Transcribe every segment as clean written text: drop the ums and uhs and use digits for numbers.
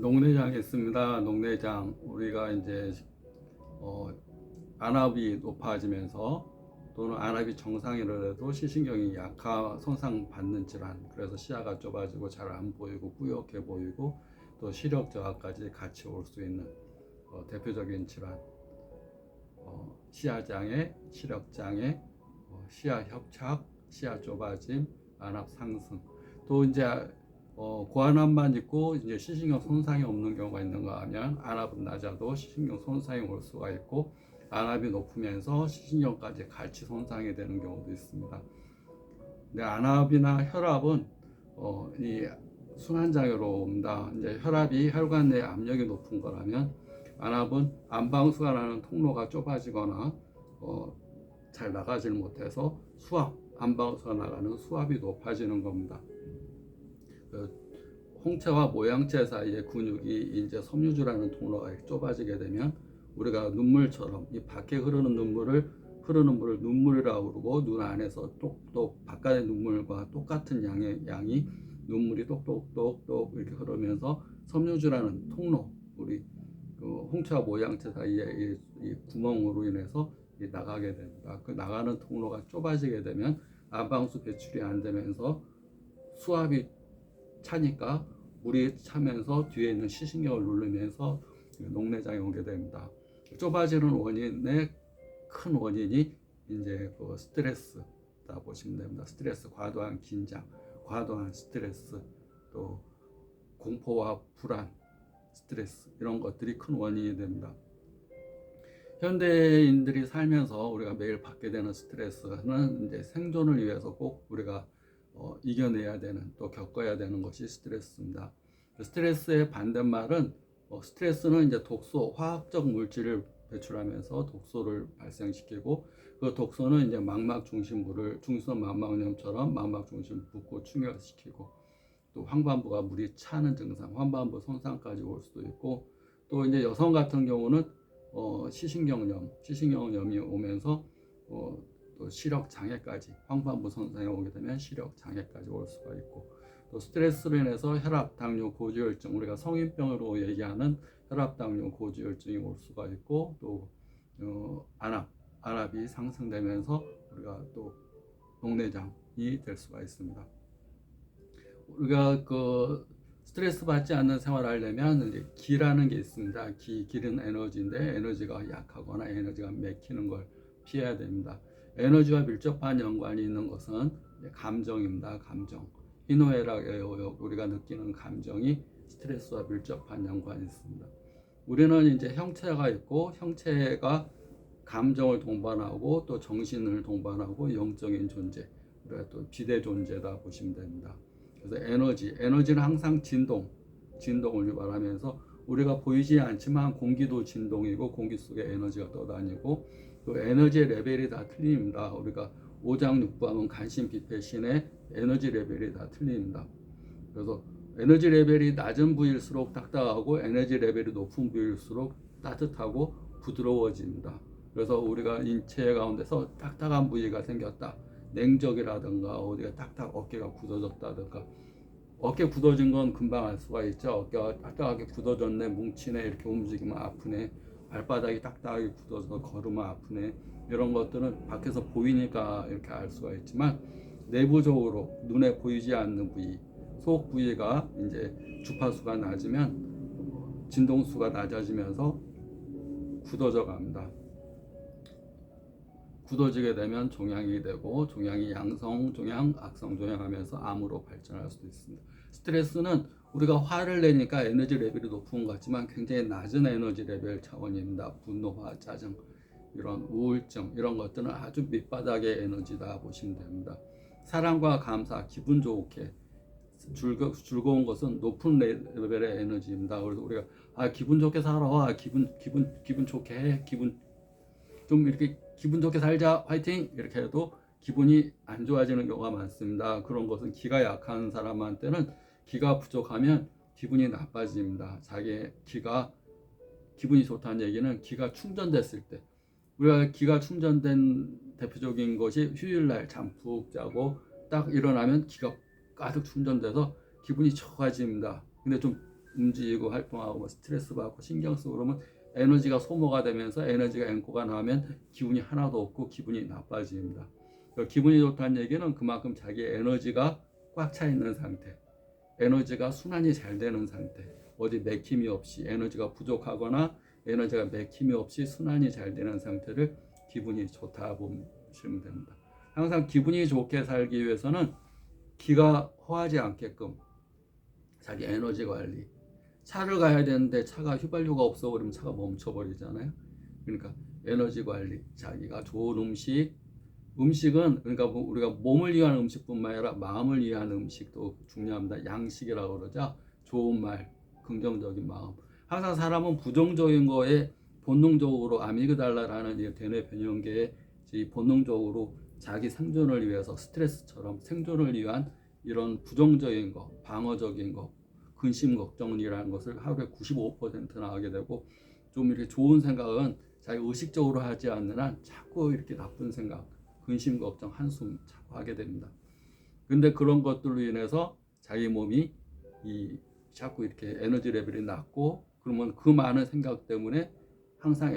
녹내장에 있습니다. 녹내장 우리가 이제 어, 안압이 높아지면서 또는 안압이 정상이라도 시신경이 손상 받는 질환, 그래서 시야가 좁아지고 잘 안 보이고 뿌옇게 보이고 또 시력 저하까지 같이 올 수 있는 대표적인 질환, 시야 장애, 시력 장애, 시야 협착, 시야 좁아짐, 안압 상승. 또 이제 고안압만 있고 이제 시신경 손상이 없는 경우가 있는가 하면 안압은 낮아도 시신경 손상이 올 수가 있고, 안압이 높으면서 시신경까지 같이 손상이 되는 경우도 있습니다. 근데 안압이나 혈압은 이 순환장애로 옵니다. 이제 혈압이 혈관 내 압력이 높은 거라면, 안압은 안방수가 나는 통로가 좁아지거나 잘 나가질 못해서 안방수가 나가는 수압이 높아지는 겁니다. 홍채와 모양채 사이의 근육이 이제 섬유주라는 통로가 좁아지게 되면 우리가 눈물처럼 이 밖에 흐르는 물을 눈물이라고 부르고, 눈 안에서 똑똑 바깥의 눈물과 똑같은 양이 눈물이 똑똑똑똑 이렇게 흐르면서 섬유주라는 통로, 우리 홍채와 모양채 사이의 이 구멍으로 인해서 나가게 됩니다. 그 나가는 통로가 좁아지게 되면 안방수 배출이 안 되면서 수압이 차니까 물이 차면서 뒤에 있는 시신경을 누르면서 녹내장이 오게 됩니다. 좁아지는 원인의 큰 원인이 이제 스트레스다 보시면 됩니다. 스트레스, 과도한 긴장, 과도한 스트레스, 또 공포와 불안, 스트레스, 이런 것들이 큰 원인이 됩니다. 현대인들이 살면서 우리가 매일 받게 되는 스트레스는 이제 생존을 위해서 꼭 우리가 이겨내야 되는, 또 겪어야 되는 것이 스트레스입니다. 스트레스의 반대말은 스트레스는 이제 독소, 화학적 물질을 배출하면서 독소를 발생시키고, 그 독소는 이제 망막 중심부를 중수성 망막염처럼 망막 중심 붓고 충혈시키고, 또 황반부가 물이 차는 증상, 황반부 손상까지 올 수도 있고, 또 이제 여성 같은 경우는 시신경염이 오면서 또 시력 장애까지, 황반부 손상이 오게 되면 시력 장애까지 올 수가 있고, 또 스트레스로 인해서 혈압, 당뇨, 고지혈증, 우리가 성인병으로 얘기하는 혈압, 당뇨, 고지혈증이 올 수가 있고, 또 안압이 상승되면서 우리가 또 녹내장이 될 수가 있습니다. 우리가 스트레스 받지 않는 생활을 하려면 이제 기라는 게 있습니다. 기는 에너지인데, 에너지가 약하거나 에너지가 맥히는 걸 피해야 됩니다. 에너지와 밀접한 연관이 있는 것은 감정입니다. 감정. 희노애락, 애호욕, 우리가 느끼는 감정이 스트레스와 밀접한 연관이 있습니다. 우리는 이제 형체가 있고, 형체가 감정을 동반하고 또 정신을 동반하고 영적인 존재, 우리가 또 비대 존재다 보시면 됩니다. 그래서 에너지는 항상 진동을 유발하면서 우리가 보이지 않지만 공기도 진동이고, 공기 속에 에너지가 떠다니고, 또 에너지의 레벨이 다 틀립니다. 우리가 오장육부하면 간신비폐신의 에너지 레벨이 다 틀립니다. 그래서 에너지 레벨이 낮은 부위일수록 딱딱하고, 에너지 레벨이 높은 부위일수록 따뜻하고 부드러워집니다. 그래서 우리가 인체 가운데서 딱딱한 부위가 생겼다, 냉적이라든가 어디가 어깨가 굳어졌다든가, 어깨 굳어진 건 금방 알 수가 있죠. 어깨가 딱딱하게 굳어졌네, 뭉치네, 이렇게 움직이면 아프네, 발바닥이 딱딱하게 굳어서 걸으면 아프네, 이런 것들은 밖에서 보이니까 이렇게 알 수가 있지만, 내부적으로 눈에 보이지 않는 부위, 속 부위가 이제 주파수가 낮으면 진동수가 낮아지면서 굳어져 갑니다. 굳어지게 되면 종양이 되고, 종양이 양성종양, 악성종양 하면서 암으로 발전할 수도 있습니다. 스트레스는 우리가 화를 내니까 에너지 레벨이 높은 것 같지만 굉장히 낮은 에너지 레벨 차원입니다. 분노와 짜증, 이런 우울증, 이런 것들은 아주 밑바닥의 에너지다 보시면 됩니다. 사랑과 감사, 기분 좋게, 즐거운 것은 높은 레벨의 에너지입니다. 그래서 우리가 기분 좋게 살아, 기분 좋게 해, 좀 이렇게 기분 좋게 살자, 화이팅, 이렇게 해도 기분이 안 좋아지는 경우가 많습니다. 그런 것은 기가 약한 사람한테는, 기가 부족하면 기분이 나빠집니다. 기분이 좋다는 얘기는 기가 충전됐을 때, 우리가 기가 충전된 대표적인 것이 휴일날 잠 푹 자고 딱 일어나면 기가 가득 충전돼서 기분이 좋아집니다. 근데 좀 움직이고 활동하고 뭐 스트레스 받고 신경 쓰고 그러면 에너지가 소모가 되면서 에너지가 앵꼬가 나면 기분이 하나도 없고 기분이 나빠집니다. 기분이 좋다는 얘기는 그만큼 자기의 에너지가 꽉 차 있는 상태, 에너지가 순환이 잘 되는 상태, 어디 맥힘이 없이 에너지가 부족하거나 에너지가 맥힘이 없이 순환이 잘 되는 상태를 기분이 좋다 보시면 됩니다. 항상 기분이 좋게 살기 위해서는 기가 허하지 않게끔 자기 에너지 관리, 차를 가야 되는데 차가 휘발유가 없어 그러면 차가 멈춰버리잖아요. 그러니까 에너지 관리, 자기가 좋은 음식은 그러니까 우리가 몸을 위한 음식뿐만 아니라 마음을 위한 음식도 중요합니다. 양식이라고 그러죠. 좋은 말, 긍정적인 마음. 항상 사람은 부정적인 거에 본능적으로 아미그달라라는 이 대뇌 변형계에 본능적으로 자기 생존을 위해서 스트레스처럼 생존을 위한 이런 부정적인 거, 방어적인 거, 근심 걱정이라는 것을 하루에 95%나 하게 되고, 좀 이렇게 좋은 생각은 자기 의식적으로 하지 않는 한 자꾸 이렇게 나쁜 생각, 근심 걱정, 한숨 자꾸 하게 됩니다. 근데 그런 것들로 인해서 자기 몸이 자꾸 이렇게 에너지 레벨이 낮고, 그러면 그 많은 생각 때문에 항상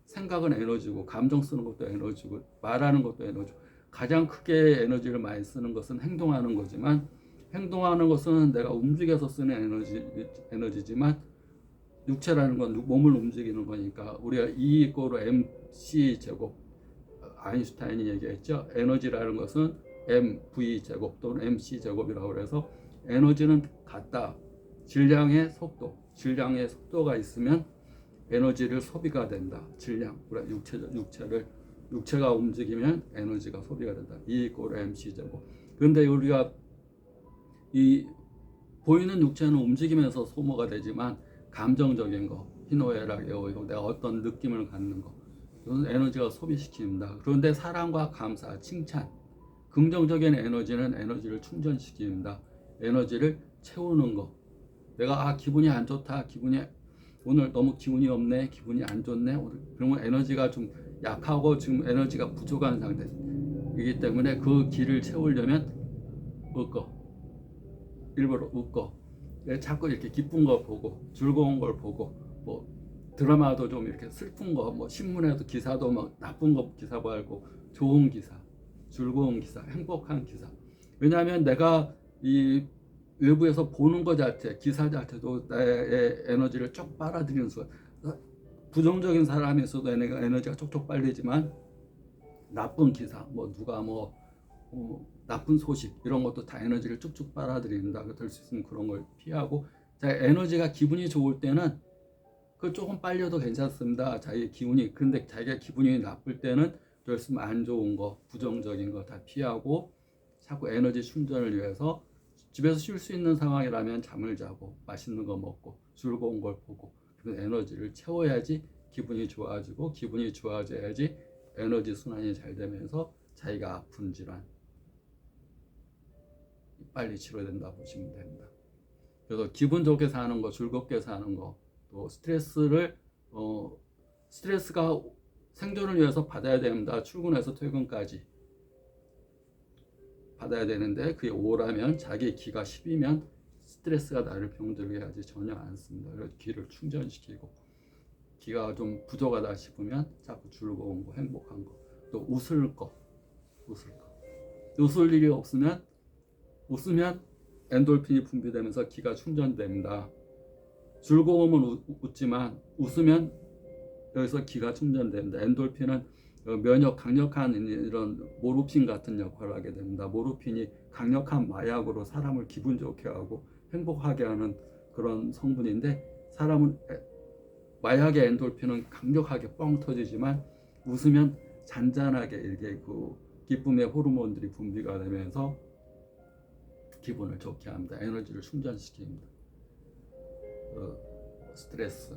생각은 에너지고, 감정 쓰는 것도 에너지고, 말하는 것도 에너지고, 가장 크게 에너지를 많이 쓰는 것은 행동하는 거지만, 행동하는 것은 내가 움직여서 쓰는 에너지지만, 육체라는 건 몸을 움직이는 거니까 우리가 E = MC 제곱, 아인슈타인이 얘기했죠. 에너지라는 것은 mv 제곱 또는 mc 제곱이라고 해서 에너지는 같다. 질량의 속도가 있으면 에너지를 소비가 된다. 질량, 육체가 움직이면 에너지가 소비가 된다. E = mc 제곱. 그런데 우리가 이 보이는 육체는 움직이면서 소모가 되지만, 감정적인 거, 희노애락에 오고 내가 어떤 느낌을 갖는 거, 이건 에너지가 소비시킵니다. 그런데 사랑과 감사, 칭찬, 긍정적인 에너지는 에너지를 충전시킵니다. 에너지를 채우는 거. 내가 기분이 안 좋다, 오늘 너무 기분이 없네, 기분이 안 좋네, 그러면 에너지가 좀 약하고 지금 에너지가 부족한 상태이기 때문에 그 기를 채우려면 일부러 웃고, 자꾸 이렇게 기쁜 거 보고, 즐거운 걸 보고, 뭐 드라마도 좀 이렇게 슬픈 거, 뭐 신문에도 기사도 막 나쁜 거 기사 말고 좋은 기사, 즐거운 기사, 행복한 기사. 왜냐하면 내가 이 외부에서 보는 것 자체, 기사 자체도 나의 에너지를 쭉 빨아들이는 수가. 부정적인 사람에서도 에너지가 쪽쪽 빨리지만, 나쁜 기사, 뭐 누가 나쁜 소식 이런 것도 다 에너지를 쭉쭉 빨아들인다. 될 수 있으면 그런 걸 피하고, 에너지가 기분이 좋을 때는 그 조금 빨려도 괜찮습니다. 근데 자기가 기분이 나쁠 때는 될 수 있으면 안 좋은 거, 부정적인 거 다 피하고, 자꾸 에너지 충전을 위해서 집에서 쉴 수 있는 상황이라면 잠을 자고 맛있는 거 먹고 즐거운 걸 보고, 그래서 에너지를 채워야지 기분이 좋아지고, 기분이 좋아져야지 에너지 순환이 잘 되면서 자기가 아픈 질환 빨리 치료된다 보시면 됩니다. 그래서 기분 좋게 사는 거, 즐겁게 사는 거, 또 스트레스가 생존을 위해서 받아야 됩니다. 출근해서 퇴근까지 받아야 되는데, 그게 5라면 자기 기가 10이면 스트레스가 나를 병들게 하지 전혀 않습니다. 그래서 기를 충전시키고, 기가 좀 부족하다 싶으면 자꾸 즐거운 거, 행복한 거, 또 웃을 일이 없으면, 웃으면 엔돌핀이 분비되면서 기가 충전됩니다. 즐거우면 웃지만 웃으면 여기서 기가 충전됩니다. 엔돌핀은 강력한 이런 모르핀 같은 역할을 하게 됩니다. 모르핀이 강력한 마약으로 사람을 기분 좋게 하고 행복하게 하는 그런 성분인데, 마약의 엔돌핀은 강력하게 뻥 터지지만, 웃으면 잔잔하게 이렇게 기쁨의 호르몬들이 분비가 되면서 기분을 좋게 합니다. 에너지를 충전시킵니다. 스트레스,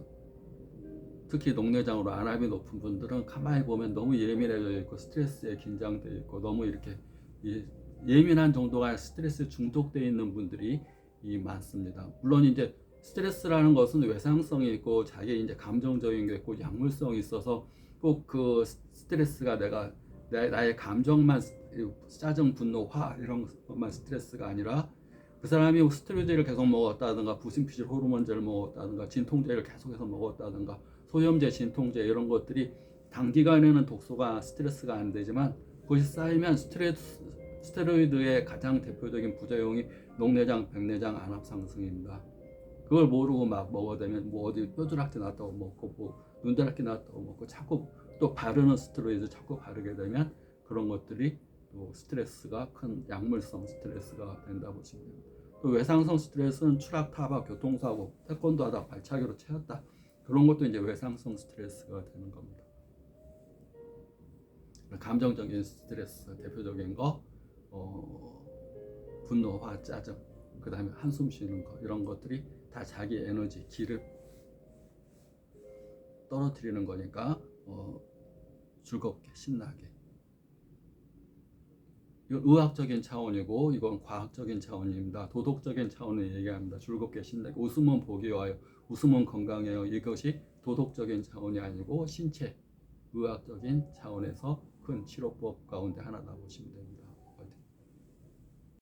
특히 녹내장으로 안압이 높은 분들은 가만히 보면 너무 예민해져 있고 스트레스에 긴장되어 있고, 너무 이렇게 예민한 정도가 스트레스에 중독되어 있는 분들이 많습니다. 물론 이제 스트레스라는 것은 외상성이 있고 자기 이제 감정적인 게 있고 약물성이 있어서, 꼭 그 스트레스가 나의 감정만, 짜증, 분노, 화 이런 것만 스트레스가 아니라 그 사람이 스테로이드를 계속 먹었다든가 부신피질 호르몬제를 먹었다든가 진통제를 계속해서 먹었다든가 소염제, 진통제 이런 것들이 단기간에는 독소가 스트레스가 안 되지만 그것이 쌓이면 스테로이드의 가장 대표적인 부작용이 녹내장, 백내장, 안압 상승입니다. 그걸 모르고 막 먹어대면 뭐 어디 뼈주락지 났다고 먹고 뭐 눈다랗게 났다고 먹고 자꾸 또 바르는 스테로이드 자꾸 바르게 되면 그런 것들이 또 스트레스가 큰 약물성 스트레스가 된다 보시면 됩니다. 또 외상성 스트레스는 추락, 타박, 교통사고, 태권도하다 발차기로 채웠다. 그런 것도 이제 외상성 스트레스가 되는 겁니다. 감정적인 스트레스 대표적인 거 분노와 짜증, 그 다음에 한숨 쉬는 거 이런 것들이 다 자기 에너지, 기를 떨어뜨리는 거니까 즐겁게 신나게 이건 의학적인 차원이고 이건 과학적인 차원입니다. 도덕적인 차원을 얘기합니다. 즐겁게 신나게 웃으면 복이 와요. 웃으면 건강해요. 이것이 도덕적인 차원이 아니고 신체 의학적인 차원에서 큰 치료법 가운데 하나다 보시면 됩니다.